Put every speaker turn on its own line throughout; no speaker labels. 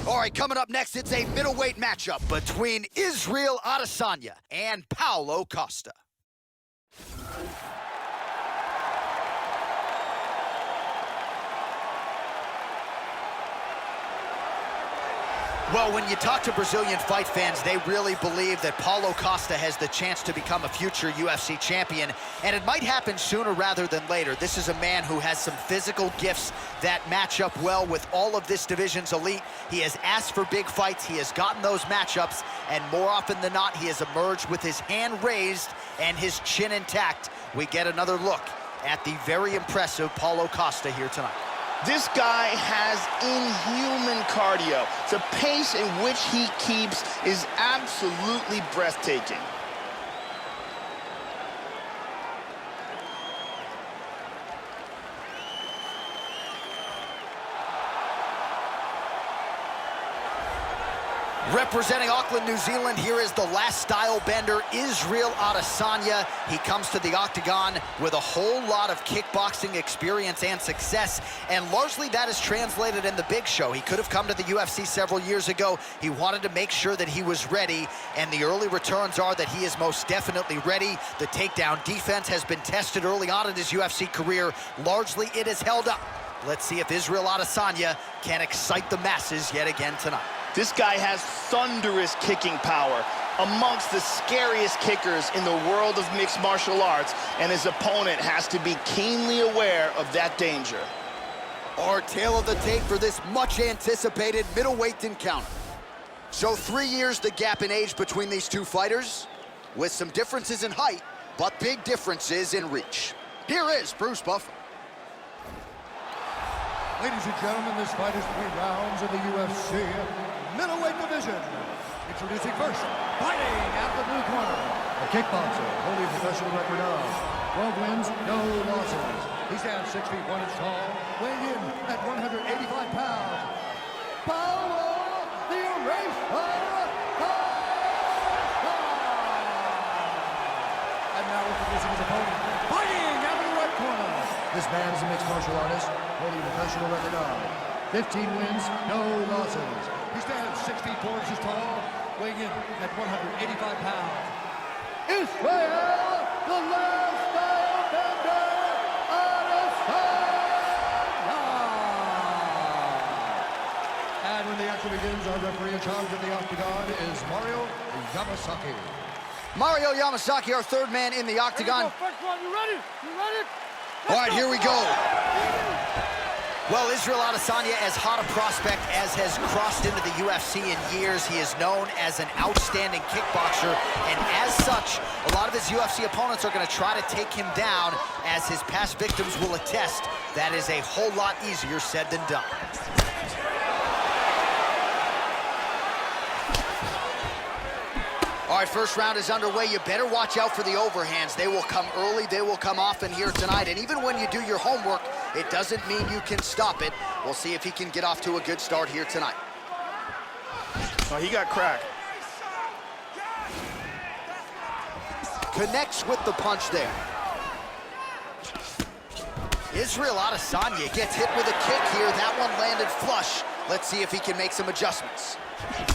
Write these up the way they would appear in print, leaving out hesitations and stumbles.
All right, coming up next, it's a middleweight matchup between Israel Adesanya and Paulo Costa. Well, when you talk to Brazilian fight fans, they really believe that Paulo Costa has the chance to become a future UFC champion, and it might happen sooner rather than later. This is a man who has some physical gifts that match up well with all of this division's elite. He has asked for big fights, he has gotten those matchups, and more often than not, he has emerged with his hand raised and his chin intact. We get another look at the very impressive Paulo Costa here tonight.
This guy has inhuman cardio. The pace in which he keeps is absolutely breathtaking.
Representing Auckland, New Zealand, here is the last style bender, Israel Adesanya. He comes to the octagon with a whole lot of kickboxing experience and success, and largely that is translated in the big show. He could have come to the UFC several years ago. He wanted to make sure that he was ready, and the early returns are that he is most definitely ready. The takedown defense has been tested early on in his UFC career. Largely, it has held up. Let's see if Israel Adesanya can excite the masses yet again tonight.
This guy has thunderous kicking power, amongst the scariest kickers in the world of mixed martial arts, and his opponent has to be keenly aware of that danger.
Our tale of the tape for this much-anticipated middleweight encounter. So 3 years the gap in age between these two fighters, with some differences in height, but big differences in reach. Here is Bruce Buffer.
Ladies and gentlemen, this fight is 3 rounds in the UFC middleweight division. Introducing first, fighting out the blue corner, a kickboxer, holding a professional record of 12 wins, no losses. He stands 6 feet 1 inch tall, weighing in at 185 pounds. Paulo, the Eraser Costa! And now introducing his opponent, fighting out the red corner. This man is a mixed martial artist, holding a professional record of 15 wins, no losses. He stands 6 feet 4 inches tall, weighing in at 185 pounds. Israel, the last style bender, Adesanya! And when the action begins, our referee in charge of the octagon is Mario Yamasaki.
Mario Yamasaki, our third man in the octagon.
First one, you ready? You ready?
All right, here we go. Well, Israel Adesanya, as hot a prospect as has crossed into the UFC in years. He is known as an outstanding kickboxer, and as such, a lot of his UFC opponents are going to try to take him down. As his past victims will attest, that is a whole lot easier said than done. All right, first round is underway. You better watch out for the overhands. They will come early, they will come often here tonight, and even when you do your homework, it doesn't mean you can stop it. We'll see if he can get off to a good start here tonight.
Oh, he got cracked.
Connects with the punch there. Israel Adesanya gets hit with a kick here. That one landed flush. Let's see if he can make some adjustments.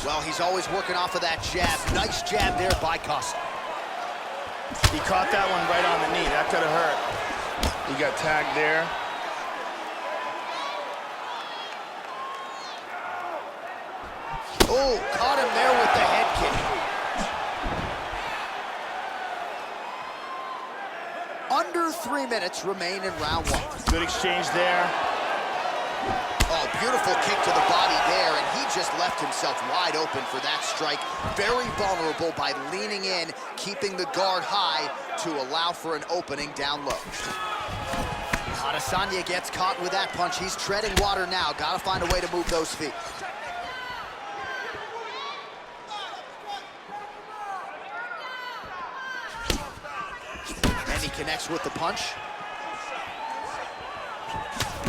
Well, he's always working off of that jab. Nice jab there by Costa.
He caught that one right on the knee. That could have hurt. He got tagged there.
Oh, caught him there with the head kick. Under 3 minutes remain in round 1.
Good exchange there.
Oh, beautiful kick to the body there, and he just left himself wide open for that strike. Very vulnerable by leaning in, keeping the guard high to allow for an opening down low. Adesanya gets caught with that punch. He's treading water now. Got to find a way to move those feet. And he connects with the punch.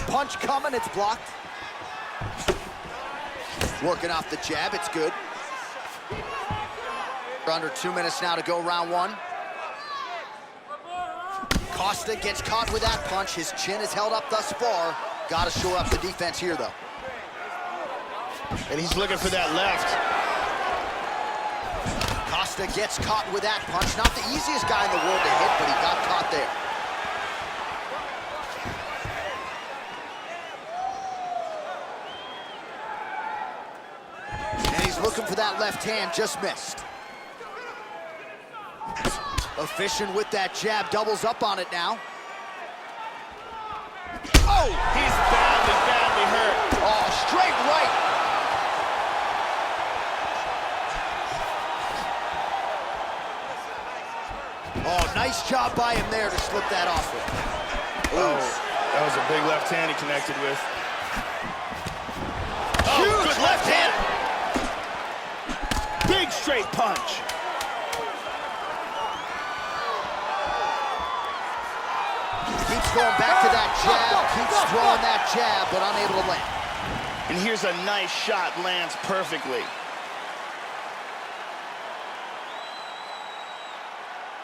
Punch coming, it's blocked. Working off the jab, it's good. Under 2 minutes now to go round 1. Costa gets caught with that punch. His chin is held up thus far. Got to shore up the defense here, though.
And he's looking for that left.
Costa gets caught with that punch. Not the easiest guy in the world to hit, but he got caught there. And he's looking for that left hand, just missed. Efficient with that jab, doubles up on it now.
Oh, he's badly, badly hurt.
Oh, straight right. Oh, nice job by him there to slip that off with.
Oh, that was a big left hand he connected with. Oh,
huge
good
left hand.
Big straight punch.
Keeps going back to that jab, keeps throwing that jab, but unable to land.
And here's a nice shot, lands perfectly.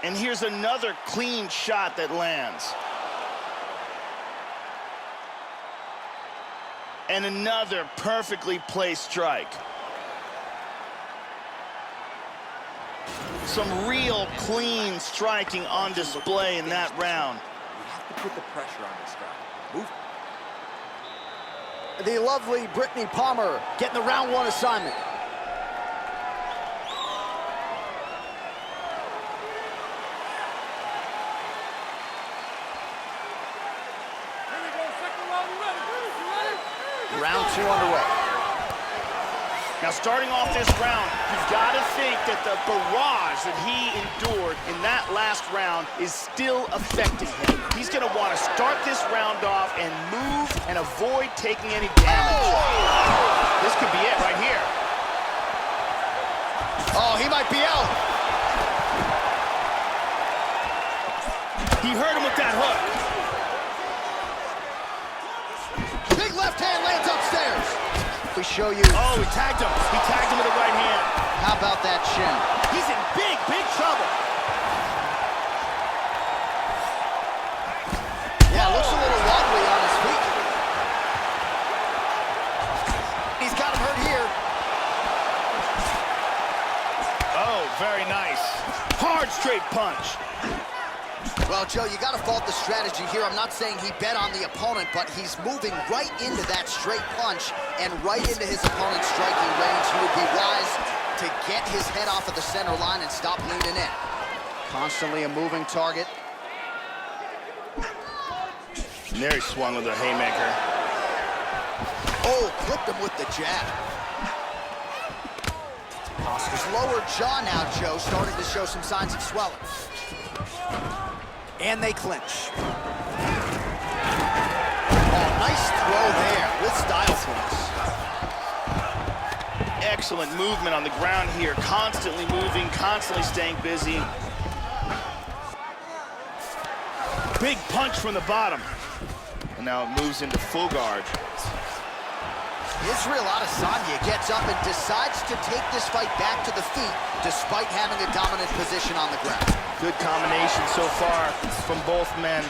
And here's another clean shot that lands. And another perfectly placed strike. Some real clean striking on display in that round.
Put the pressure on this guy. Move.
The lovely Brittany Palmer getting the round one assignment.
Here we go, second round, you ready? You ready?
Round two underway.
Now, starting off this round, you've got to think that the barrage that he endured in that last round is still affecting him. He's going to want to start this round off and move and avoid taking any damage. This could be it right here.
Oh, he might be out.
He hurt him with that hook.
Big left hand lands upstairs. We show you.
Oh, he tagged him. He tagged him with the right hand.
How about that shin?
He's in big, big trouble.
Yeah, looks a little wobbly on his feet. He's got him hurt here.
Oh, very nice. Hard straight punch.
Well, Joe, you got to fault the strategy here. I'm not saying he bet on the opponent, but he's moving right into that straight punch and right into his opponent's striking range. He would be wise to get his head off of the center line and stop leaning in. Constantly a moving target.
And there he swung with a haymaker.
Oh, clipped him with the jab. Costa's lower jaw now, Joe, starting to show some signs of swelling. And they clinch. Oh, nice throw there with style points.
Excellent movement on the ground here. Constantly moving, constantly staying busy. Big punch from the bottom. And now it moves into full guard.
Israel Adesanya gets up and decides to take this fight back to the feet despite having a dominant position on the ground.
Good combination so far from both men.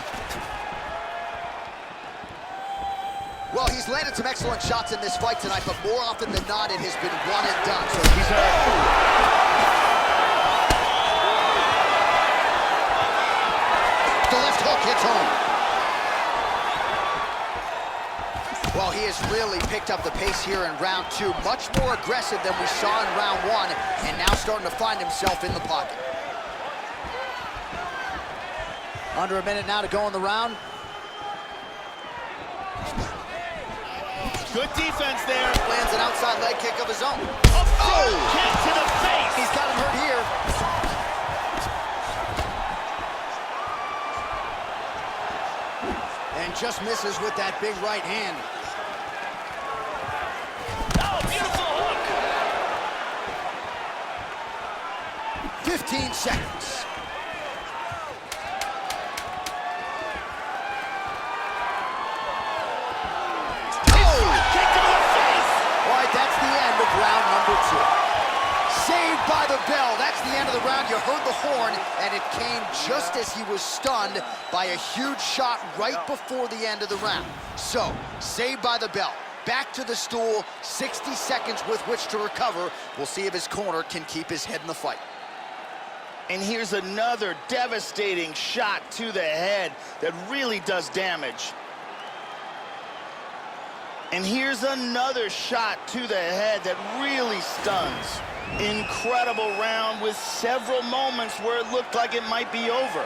Well, he's landed some excellent shots in this fight tonight, but more often than not, it has been one and done. So
He's hurt.
The left hook hits home. Well, he has really picked up the pace here in round two. Much more aggressive than we saw in round one, and now starting to find himself in the pocket. Under a minute now to go in the round.
Good defense there.
Lands an outside leg kick of his own.
Oh! Kick to the face.
He's got him hurt here. And just misses with that big right hand.
Oh, beautiful hook.
15 seconds. Round number two. Saved by the bell. That's the end of the round. You heard the horn, and it came just as he was stunned by a huge shot right before the end of the round. So, saved by the bell. back to the stool, 60 seconds with which to recover. We'll see if his corner can keep his head in the fight.
And here's another devastating shot to the head that really does damage. And here's another shot to the head that really stuns. Incredible round with several moments where it looked like it might be over.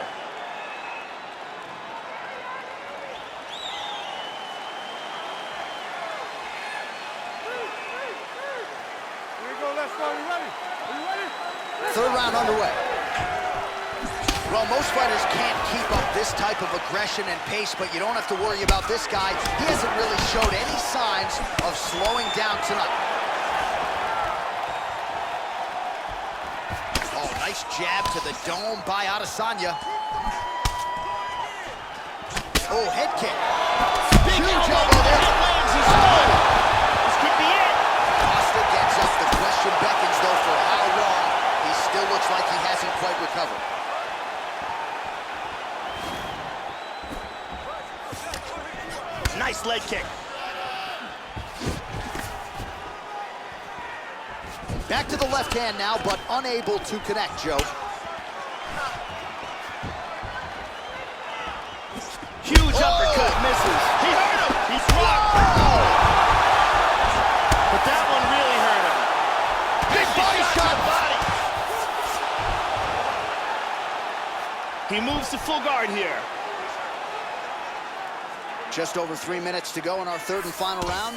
Here we go, let's go. Are you ready? Are you ready?
Third round underway. Well, most fighters can't keep up this type of aggression and pace, but you don't have to worry about this guy. He hasn't really showed any signs of slowing down tonight. Oh, nice jab to the dome by Adesanya. Oh, head kick. Huge elbow there.
This could be it.
Costa gets up. The question beckons, though, for how long. He still looks like he hasn't quite recovered.
Nice leg kick.
Back to the left hand now, but unable to connect, Joe.
Huge uppercut, misses. He hurt him. He's rocked. But that one really hurt him.
Big body shot.
He moves to full guard here.
Just over 3 minutes to go in our third and final round.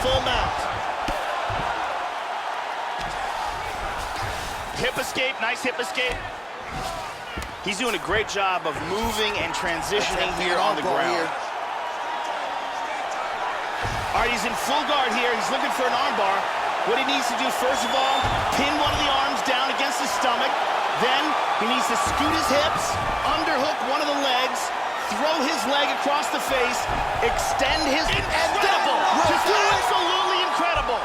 Full mount. Hip escape, nice hip escape. He's doing a great job of moving and transitioning here on the ground. All right, he's in full guard here. He's looking for an armbar. What he needs to do, first of all, pin one of the arms down against his stomach. Then he needs to scoot his hips, underhook one of the legs, throw his leg across the face, extend his... Incredible! Just absolutely incredible!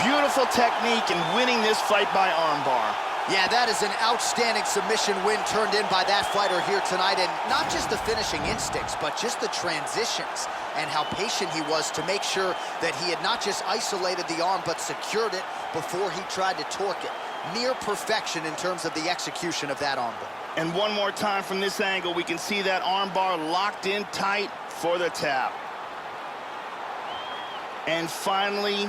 Beautiful technique in winning this fight by armbar.
Yeah, that is an outstanding submission win turned in by that fighter here tonight. And not just the finishing instincts, but just the transitions and how patient he was to make sure that he had not just isolated the arm, but secured it before he tried to torque it. Near perfection in terms of the execution of that armbar.
And one more time from this angle, we can see that armbar locked in tight for the tap. And finally,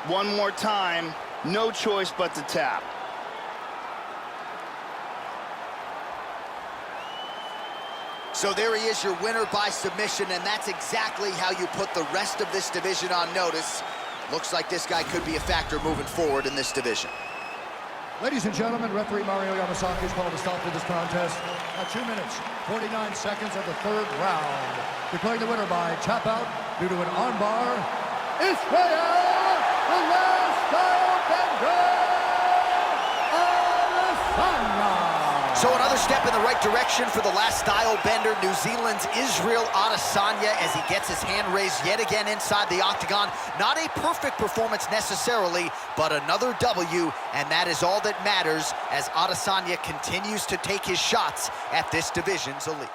one more time, no choice but to tap.
So there he is, your winner by submission, and that's exactly how you put the rest of this division on notice. Looks like this guy could be a factor moving forward in this division.
Ladies and gentlemen, referee Mario Yamasaki has called a stop to this contest at 2 minutes, 49 seconds of the third round. Declaring the winner by tap out due to an armbar, Israel, the last style bender, Adesanya.
So another step in the right direction for the last style bender, New Zealand's Israel Adesanya, as he gets his hand raised yet again inside the octagon. Not a perfect performance necessarily, but another W, and that is all that matters as Adesanya continues to take his shots at this division's elite.